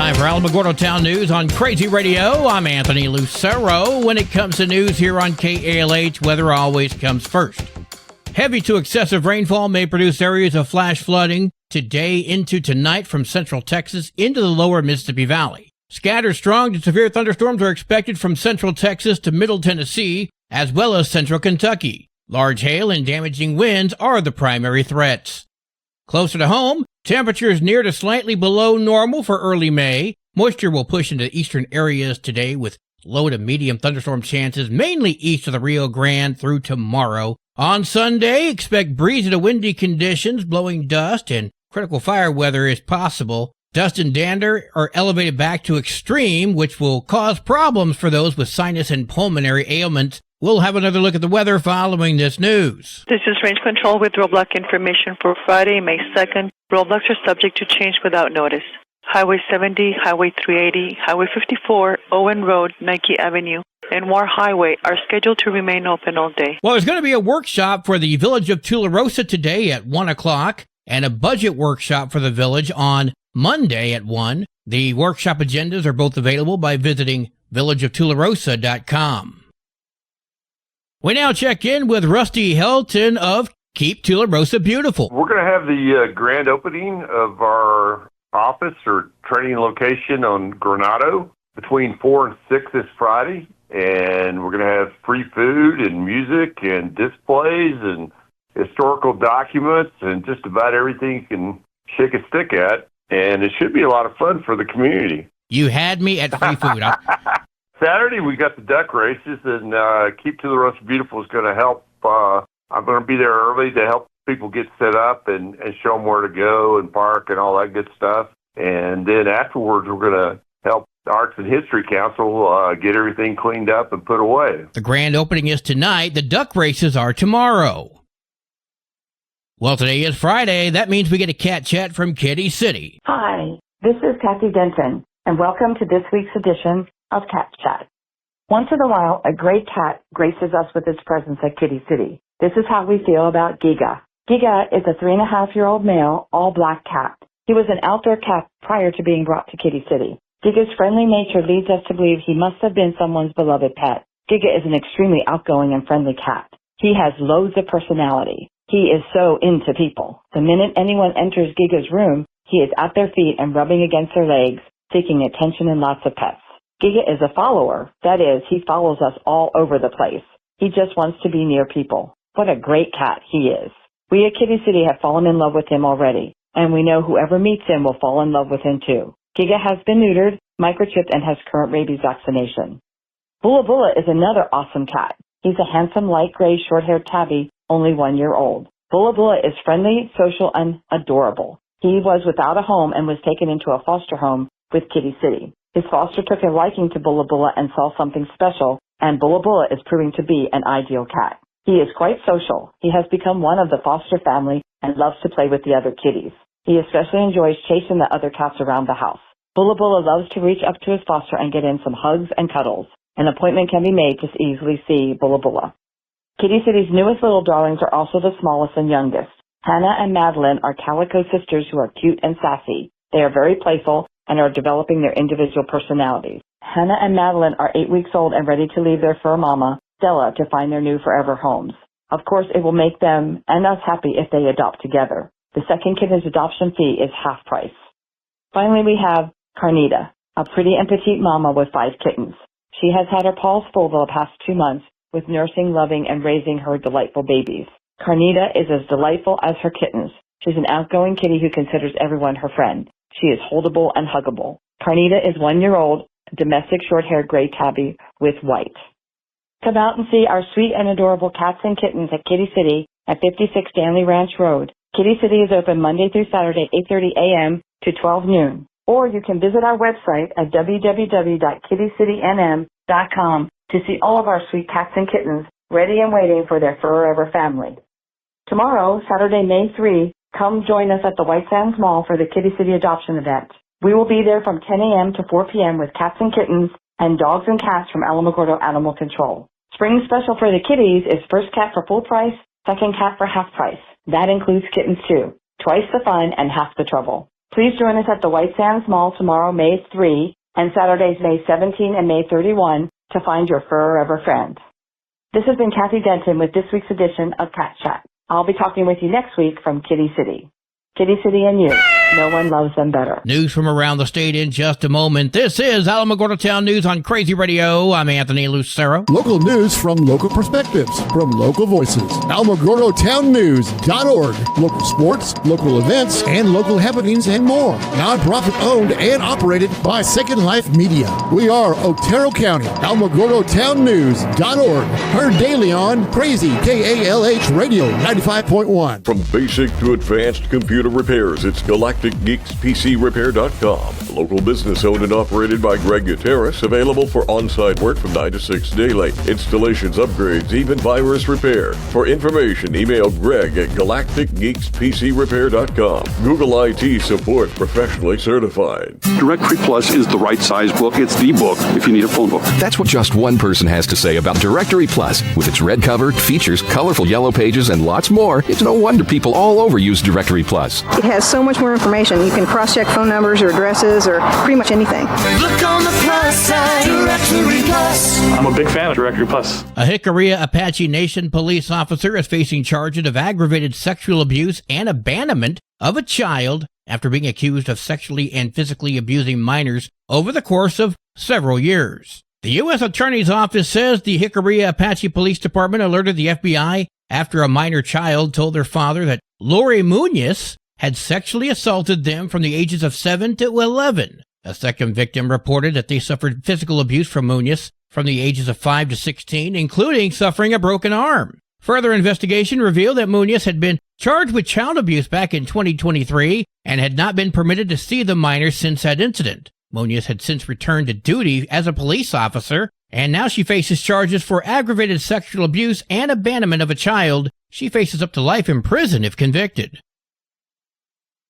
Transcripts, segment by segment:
Time for Alamogordo Town News on Crazy Radio. I'm Anthony Lucero. When it comes to news here on KALH, weather always comes first. Heavy to excessive rainfall may produce areas of flash flooding today into tonight from central Texas into the lower Mississippi Valley. Scattered strong to severe thunderstorms are expected from central Texas to middle Tennessee, as well as central Kentucky. Large hail and damaging winds are the primary threats. Closer to home, temperatures near to slightly below normal for early May. Moisture will push into eastern areas today with low to medium thunderstorm chances, mainly east of the Rio Grande through tomorrow. On Sunday, expect breezy to windy conditions, blowing dust, and critical fire weather is possible. Dust and dander are elevated back to extreme, which will cause problems for those with sinus and pulmonary ailments. We'll have another look at the weather following this news. This is Range Control with roadblock information for Friday, May 2nd. Roadblocks are subject to change without notice. Highway 70, Highway 380, Highway 54, Owen Road, Nike Avenue, and War Highway are scheduled to remain open all day. Well, there's going to be a workshop for the village of Tularosa today at 1 o'clock and a budget workshop for the village on Monday at 1. The workshop agendas are both available by visiting villageoftularosa.com. We now check in with Rusty Helton of Keep Tularosa Beautiful. We're going to have the grand opening of our office or training location on Granado between 4 and 6 this Friday. And we're going to have free food and music and displays and historical documents and just about everything you can shake a stick at. And it should be a lot of fun for the community. You had me at free food. Saturday, we got the duck races, and Keep Tularosa Beautiful is going to help. I'm going to be there early to help people get set up and show them where to go and park and all that good stuff. And then afterwards, we're going to help the Arts and History Council get everything cleaned up and put away. The grand opening is tonight. The duck races are tomorrow. Well, today is Friday. That means we get a cat chat from Kitty City. Hi, this is Kathy Denton, and welcome to this week's edition of Cat Chat. Once in a while, a great cat graces us with its presence at Kitty City. This is how we feel about Giga. Giga is a 3.5-year-old male, all-black cat. He was an outdoor cat prior to being brought to Kitty City. Giga's friendly nature leads us to believe he must have been someone's beloved pet. Giga is an extremely outgoing and friendly cat. He has loads of personality. He is so into people. The minute anyone enters Giga's room, he is at their feet and rubbing against their legs, seeking attention and lots of pets. Giga is a follower. That is, he follows us all over the place. He just wants to be near people. What a great cat he is. We at Kitty City have fallen in love with him already, and we know whoever meets him will fall in love with him too. Giga has been neutered, microchipped, and has current rabies vaccination. Bula Bula is another awesome cat. He's a handsome light gray short-haired tabby, only 1 year old. Bula Bula is friendly, social, and adorable. He was without a home and was taken into a foster home with Kitty City. His foster took a liking to Bula Bula and saw something special, and Bula Bula is proving to be an ideal cat. He is quite social. He has become one of the foster family and loves to play with the other kitties. He especially enjoys chasing the other cats around the house. Bula Bula loves to reach up to his foster and get in some hugs and cuddles. An appointment can be made to easily see Bula Bula. Kitty City's newest little darlings are also the smallest and youngest. Hannah and Madeline are calico sisters who are cute and sassy. They are very playful and are developing their individual personalities. Hannah and Madeline are 8 weeks old and ready to leave their fur mama, Stella, to find their new forever homes. Of course, it will make them and us happy if they adopt together. The second kitten's adoption fee is half price. Finally, we have Carnita, a pretty and petite mama with 5 kittens. She has had her paws full the past 2 months with nursing, loving, and raising her delightful babies. Carnita is as delightful as her kittens. She's an outgoing kitty who considers everyone her friend. She is holdable and huggable. Carnita is 1 year old, a domestic short-haired gray tabby with white. Come out and see our sweet and adorable cats and kittens at Kitty City at 56 Stanley Ranch Road. Kitty City is open Monday through Saturday, 8:30 a.m. to 12 noon. Or you can visit our website at www.kittycitynm.com to see all of our sweet cats and kittens ready and waiting for their forever family. Tomorrow, Saturday, May 3, come join us at the White Sands Mall for the Kitty City Adoption Event. We will be there from 10 a.m. to 4 p.m. with cats and kittens and dogs and cats from Alamogordo Animal Control. Spring special for the kitties is first cat for full price, second cat for half price. That includes kittens too. Twice the fun and half the trouble. Please join us at the White Sands Mall tomorrow, May 3, and Saturdays, May 17 and May 31, to find your forever friend. This has been Kathy Denton with this week's edition of Cat Chat. I'll be talking with you next week from Kitty City. Kitty City and you. No one loves them better. News from around the state in just a moment. This is Alamogordo Town News on Crazy Radio. I'm Anthony Lucero. Local news from local perspectives, from local voices. AlamogordoTownNews.org. Local sports, local events, and local happenings and more. Nonprofit owned and operated by Second Life Media. We are Otero County. AlamogordoTownNews.org. Heard daily on Crazy KALH Radio 95.1. From basic to advanced computer repairs, it's GalacticGeeksPCRepair.com. Local business owned and operated by Greg Gutierrez, available for on-site work from 9 to 6 daily. Installations, upgrades, even virus repair. For information, email Greg at GalacticGeeksPCRepair.com. Google IT support, professionally certified. Directory Plus is the right size book. It's the book if you need a phone book. That's what just one person has to say about Directory Plus. With its red cover, features, colorful yellow pages, and lots more, it's no wonder people all over use Directory Plus. It has so much more information. You can cross-check phone numbers or addresses or pretty much anything. Look on the plus side, Directory Plus. I'm a big fan of Directory Plus. A Jicarilla Apache Nation police officer is facing charges of aggravated sexual abuse and abandonment of a child after being accused of sexually and physically abusing minors over the course of several years. The U.S. Attorney's Office says the Jicarilla Apache Police Department alerted the FBI after a minor child told their father that Lori Munoz had sexually assaulted them from the ages of 7 to 11. A second victim reported that they suffered physical abuse from Munoz from the ages of 5 to 16, including suffering a broken arm. Further investigation revealed that Munoz had been charged with child abuse back in 2023 and had not been permitted to see the minor since that incident. Munoz had since returned to duty as a police officer, and now she faces charges for aggravated sexual abuse and abandonment of a child. She faces up to life in prison if convicted.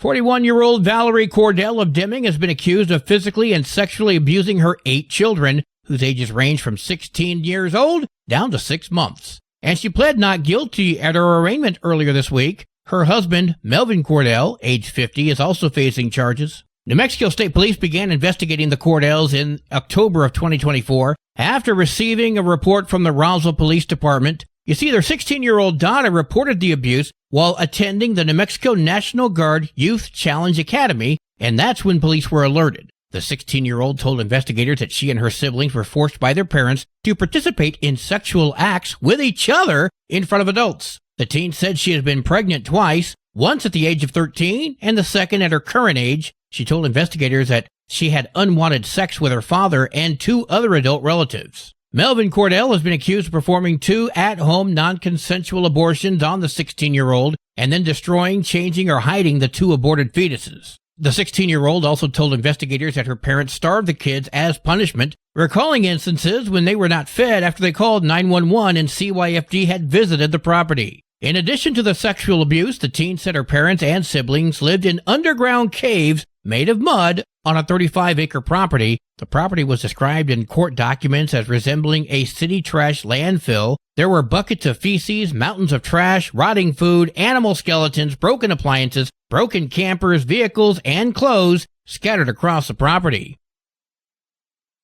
41-year-old Valerie Cordell of Deming has been accused of physically and sexually abusing her 8 children, whose ages range from 16 years old down to 6 months. And she pled not guilty at her arraignment earlier this week. Her husband, Melvin Cordell, age 50, is also facing charges. New Mexico State Police began investigating the Cordells in October of 2024 after receiving a report from the Roswell Police Department. You see, their 16-year-old daughter reported the abuse while attending the New Mexico National Guard Youth Challenge Academy, and that's when police were alerted. The 16-year-old told investigators that she and her siblings were forced by their parents to participate in sexual acts with each other in front of adults. The teen said she had been pregnant twice, once at the age of 13 and the second at her current age. She told investigators that she had unwanted sex with her father and 2 other adult relatives. Melvin Cordell has been accused of performing 2 at-home non-consensual abortions on the 16-year-old and then destroying, changing, or hiding the 2 aborted fetuses. The 16-year-old also told investigators that her parents starved the kids as punishment, recalling instances when they were not fed after they called 911 and CYFD had visited the property. In addition to the sexual abuse, the teen said her parents and siblings lived in underground caves made of mud on a 35-acre property. The property was described in court documents as resembling a city trash landfill. There were buckets of feces, mountains of trash, rotting food, animal skeletons, broken appliances, broken campers, vehicles, and clothes scattered across the property.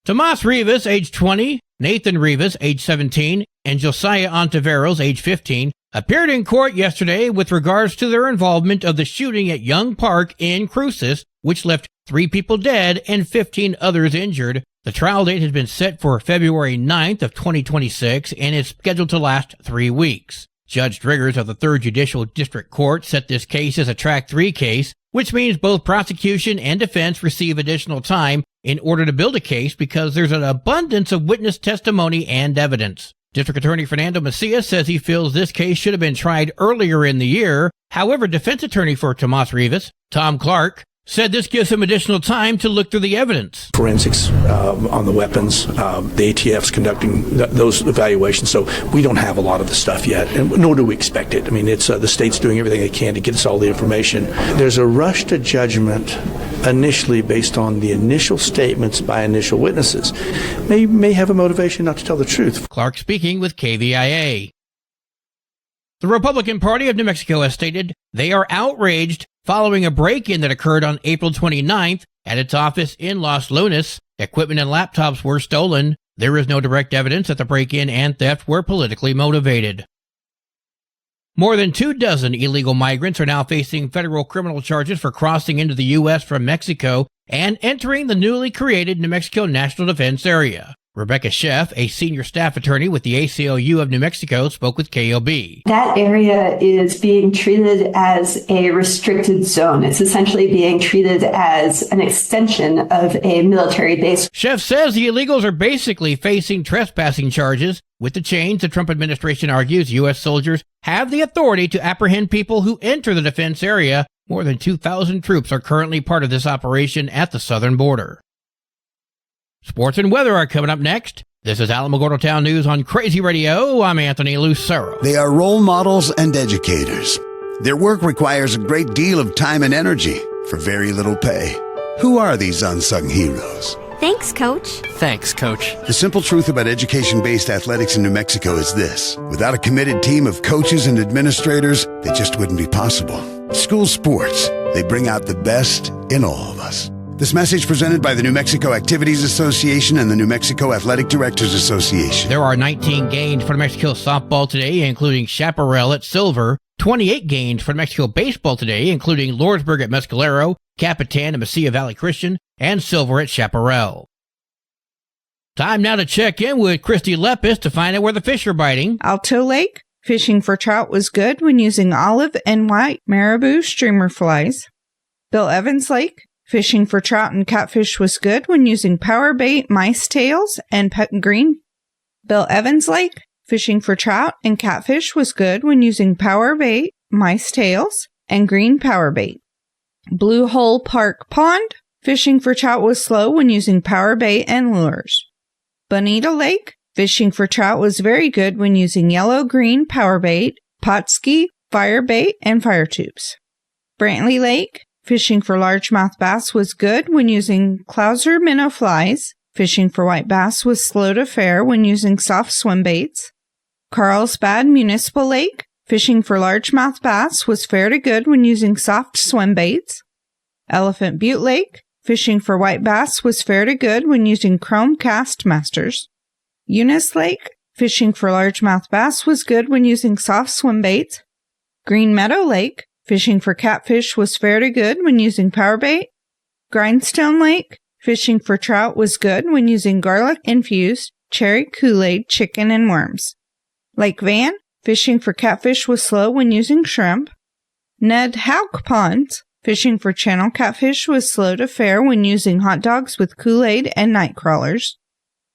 Tomas Rivas, age 20, Nathan Rivas, age 17, and Josiah Ontiveros, age 15, appeared in court yesterday with regards to their involvement of the shooting at Young Park in Cruces, which left 3 people dead and 15 others injured. The trial date has been set for February 9th of 2026 and is scheduled to last 3 weeks. Judge Driggers of the 3rd Judicial District Court set this case as a Track 3 case, which means both prosecution and defense receive additional time in order to build a case because there's an abundance of witness testimony and evidence. District Attorney Fernando Macias says he feels this case should have been tried earlier in the year. However, defense attorney for Tomas Rivas, Tom Clark, said this gives him additional time to look through the evidence. Forensics on the weapons, the ATF's conducting those evaluations, so we don't have a lot of the stuff yet, and nor do we expect it. I mean, it's the state's doing everything they can to get us all the information. There's a rush to judgment initially based on the initial statements by initial witnesses. May have a motivation not to tell the truth. Clark speaking with KVIA. The Republican Party of New Mexico has stated they are outraged Following a break-in that occurred on April 29th at its office in Los Lunas, equipment and laptops were stolen. There is no direct evidence that the break-in and theft were politically motivated. More than 24 illegal migrants are now facing federal criminal charges for crossing into the U.S. from Mexico and entering the newly created New Mexico National Defense Area. Rebecca Sheff, a senior staff attorney with the ACLU of New Mexico, spoke with KOB. That area is being treated as a restricted zone. It's essentially being treated as an extension of a military base. Sheff says the illegals are basically facing trespassing charges. With the change, the Trump administration argues U.S. soldiers have the authority to apprehend people who enter the defense area. More than 2,000 troops are currently part of this operation at the southern border. Sports and weather are coming up next. This is Alamogordo Town News on Crazy Radio. I'm Anthony Lucero. They are role models and educators. Their work requires a great deal of time and energy for very little pay. Who are these unsung heroes? Thanks, Coach. Thanks, Coach. The simple truth about education-based athletics in New Mexico is this. Without a committed team of coaches and administrators, they just wouldn't be possible. School sports, they bring out the best in all of us. This message presented by the New Mexico Activities Association and the New Mexico Athletic Directors Association. There are 19 games for New Mexico softball today, including Chaparral at Silver. 28 games for New Mexico baseball today, including Lordsburg at Mescalero, Capitan and Mesilla Valley Christian, and Silver at Chaparral. Time now to check in with Christy Lepis to find out where the fish are biting. Alto Lake, fishing for trout was good when using olive and white marabou streamer flies. Bill Evans Lake, fishing for trout and catfish was good when using power bait, mice tails, and pet green. Bill Evans Lake, fishing for trout and catfish was good when using power bait, mice tails, and green power bait. Blue Hole Park Pond, fishing for trout was slow when using power bait and lures. Bonita Lake, fishing for trout was very good when using yellow-green power bait, potski, fire bait, and fire tubes. Brantley Lake, fishing for largemouth bass was good when using Clouser minnow flies. Fishing for white bass was slow to fair when using soft swim baits. Carlsbad Municipal Lake, fishing for largemouth bass was fair to good when using soft swim baits. Elephant Butte Lake, fishing for white bass was fair to good when using chrome cast masters. Eunice Lake, fishing for largemouth bass was good when using soft swim baits. Green Meadow Lake, fishing for catfish was fair to good when using power bait. Grindstone Lake, fishing for trout was good when using garlic-infused cherry Kool-Aid chicken and worms. Lake Van, fishing for catfish was slow when using shrimp. Ned Houck Ponds, fishing for channel catfish was slow to fair when using hot dogs with Kool-Aid and night crawlers.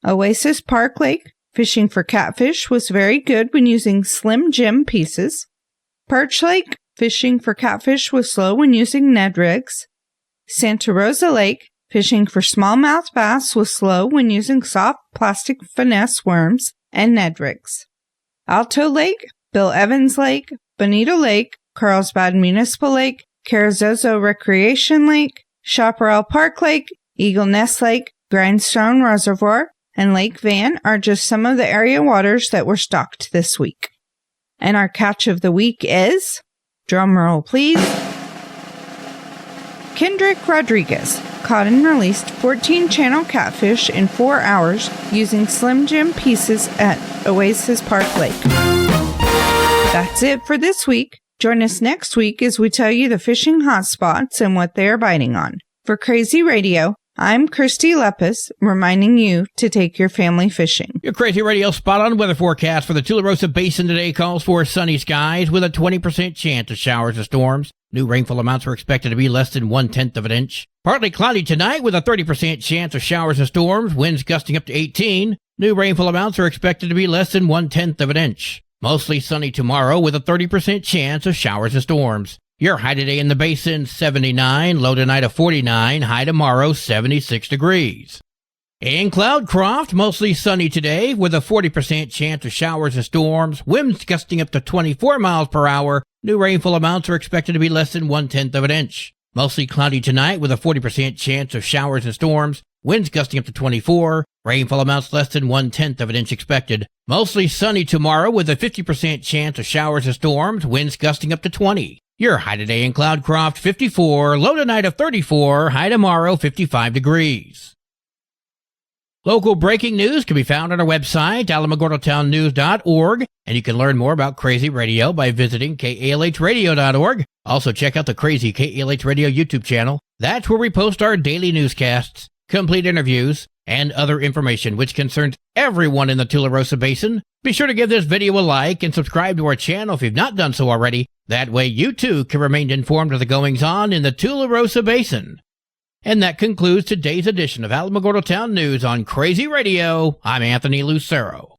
Oasis Park Lake, fishing for catfish was very good when using Slim Jim pieces. Perch Lake, fishing for catfish was slow when using Ned rigs. Santa Rosa Lake, fishing for smallmouth bass was slow when using soft plastic finesse worms and Ned rigs. Alto Lake, Bill Evans Lake, Bonita Lake, Carlsbad Municipal Lake, Carrizozo Recreation Lake, Chaparral Park Lake, Eagle Nest Lake, Grindstone Reservoir, and Lake Van are just some of the area waters that were stocked this week. And our catch of the week is, drumroll please, Kendrick Rodriguez caught and released 14 channel catfish in 4 hours using Slim Jim pieces at Oasis Park Lake. That's it for this week. Join us next week as we tell you the fishing hotspots and what they are biting on. For Crazy Radio, I'm Christy Lepis, reminding you to take your family fishing. Your Crazy Radio spot-on weather forecast for the Tularosa Basin today calls for sunny skies with a 20% chance of showers or storms. New rainfall amounts are expected to be less than 1/10 of an inch. Partly cloudy tonight with a 30% chance of showers and storms, winds gusting up to 18. New rainfall amounts are expected to be less than 1/10 of an inch. Mostly sunny tomorrow with a 30% chance of showers and storms. Your high today in the basin, 79, low tonight of 49, high tomorrow, 76 degrees. In Cloudcroft, mostly sunny today with a 40% chance of showers and storms, winds gusting up to 24 miles per hour. New rainfall amounts are expected to be less than 1/10 of an inch. Mostly cloudy tonight with a 40% chance of showers and storms, winds gusting up to 24, rainfall amounts less than 1/10 of an inch expected. Mostly sunny tomorrow with a 50% chance of showers and storms, winds gusting up to 20. Your high today in Cloudcroft, 54, low tonight of 34, high tomorrow, 55 degrees. Local breaking news can be found on our website, alamogordotownnews.org, and you can learn more about Crazy Radio by visiting kalhradio.org. Also, check out the Crazy KALH Radio YouTube channel. That's where we post our daily newscasts, complete interviews, and other information which concerns everyone in the Tularosa Basin. Be sure to give this video a like and subscribe to our channel if you've not done so already. That way you too can remain informed of the goings-on in the Tularosa Basin. And that concludes today's edition of Alamogordo Town News on Crazy Radio. I'm Anthony Lucero.